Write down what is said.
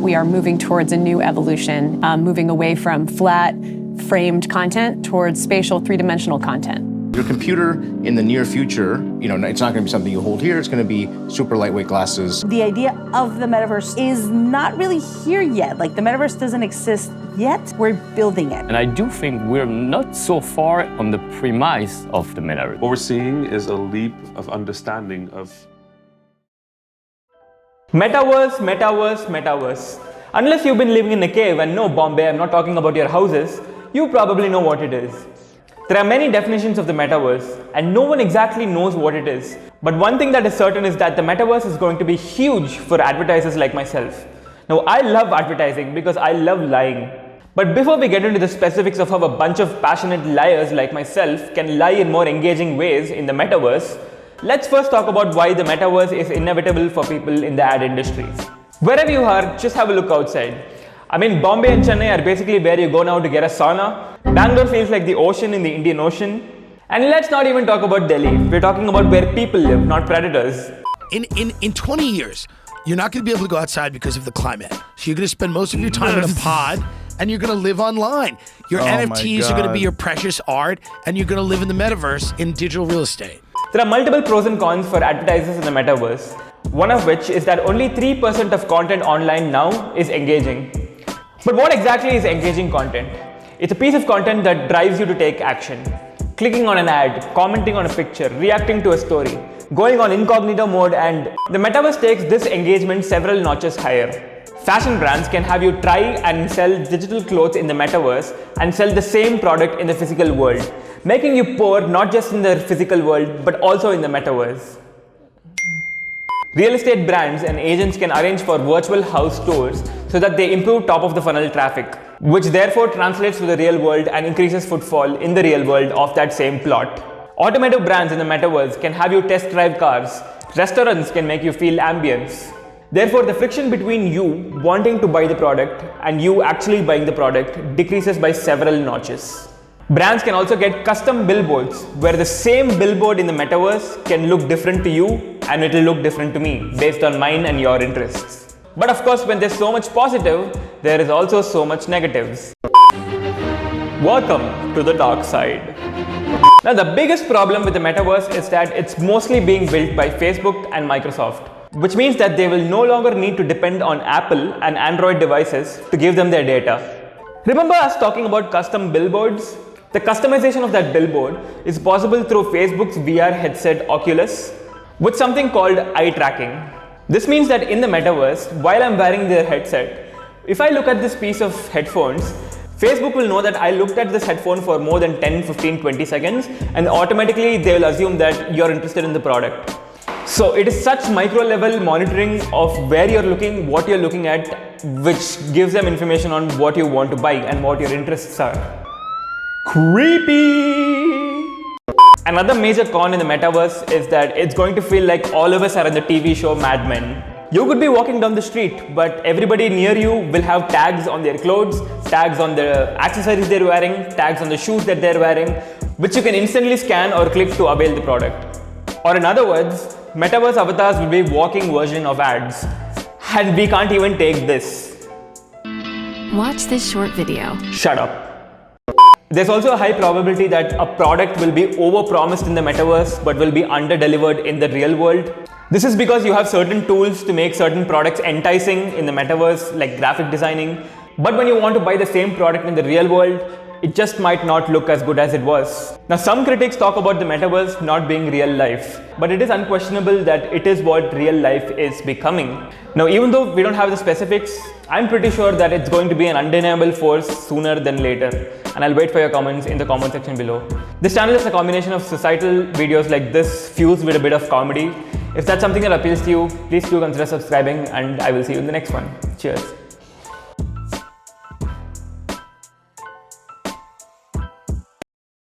We are moving towards a new evolution, moving away from flat, framed content towards spatial, three-dimensional content. Your computer in the near future, it's not going to be something you hold here. It's going to be super lightweight glasses. The idea of the metaverse is not really here yet. Like, the metaverse doesn't exist yet. We're building it. And I do think we're not so far on the premise of the metaverse. What we're seeing is a leap of understanding of Metaverse, metaverse, metaverse. Unless you've been living in a cave, and no, Bombay, I'm not talking about your houses, you probably know what it is. There are many definitions of the metaverse, and no one exactly knows what it is. But one thing that is certain is that the metaverse is going to be huge for advertisers like myself. Now, I love advertising because I love lying. But before we get into the specifics of how a bunch of passionate liars like myself can lie in more engaging ways in the metaverse, let's first talk about why the metaverse is inevitable for people in the ad industry. Wherever you are, just have a look outside. I mean, Bombay and Chennai are basically where you go now to get a sauna. Bangalore feels like the ocean in the Indian Ocean. And let's not even talk about Delhi. We're talking about where people live, not predators. In 20 years, you're not going to be able to go outside because of the climate. So you're going to spend most of your time in a pod, and you're going to live online. Your NFTs are going to be your precious art, and you're going to live in the metaverse in digital real estate. There are multiple pros and cons for advertisers in the metaverse. One of which is that only 3% of content online now is engaging. But what exactly is engaging content? It's a piece of content that drives you to take action. Clicking on an ad, commenting on a picture, reacting to a story, going on incognito mode, and the metaverse takes this engagement several notches higher. Fashion brands can have you try and sell digital clothes in the metaverse and sell the same product in the physical world, making you poor not just in the physical world but also in the metaverse. Real estate brands and agents can arrange for virtual house tours so that they improve top of the funnel traffic, which therefore translates to the real world and increases footfall in the real world of that same plot. Automotive brands in the metaverse can have you test drive cars. Restaurants can make you feel ambience. Therefore, the friction between you wanting to buy the product and you actually buying the product decreases by several notches. Brands can also get custom billboards where the same billboard in the metaverse can look different to you and it will look different to me based on mine and your interests. But of course, when there's so much positive, there is also so much negatives. Welcome to the dark side. Now, the biggest problem with the metaverse is that it's mostly being built by Facebook and Microsoft, which means that they will no longer need to depend on Apple and Android devices to give them their data. Remember us talking about custom billboards? The customization of that billboard is possible through Facebook's VR headset Oculus with something called eye tracking. This means that in the metaverse, while I'm wearing their headset, if I look at this piece of headphones, Facebook will know that I looked at this headphone for more than 10, 15, 20 seconds, and automatically they will assume that you're interested in the product. So it is such micro level monitoring of where you're looking, what you're looking at, which gives them information on what you want to buy and what your interests are. Creepy! Another major con in the metaverse is that it's going to feel like all of us are in the TV show Mad Men. You could be walking down the street, but everybody near you will have tags on their clothes, tags on the accessories they're wearing, tags on the shoes that they're wearing, which you can instantly scan or click to avail the product. Or in other words, metaverse avatars will be walking version of ads. And we can't even take this. Watch this short video. Shut up. There's also a high probability that a product will be over-promised in the metaverse but will be under-delivered in the real world. This is because you have certain tools to make certain products enticing in the metaverse, like graphic designing. But when you want to buy the same product in the real world, it just might not look as good as it was. Now, some critics talk about the metaverse not being real life, but it is unquestionable that it is what real life is becoming. Now, even though we don't have the specifics, I'm pretty sure that it's going to be an undeniable force sooner than later. And I'll wait for your comments in the comment section below. This channel is a combination of societal videos like this fused with a bit of comedy. If that's something that appeals to you, please do consider subscribing, and I will see you in the next one. Cheers.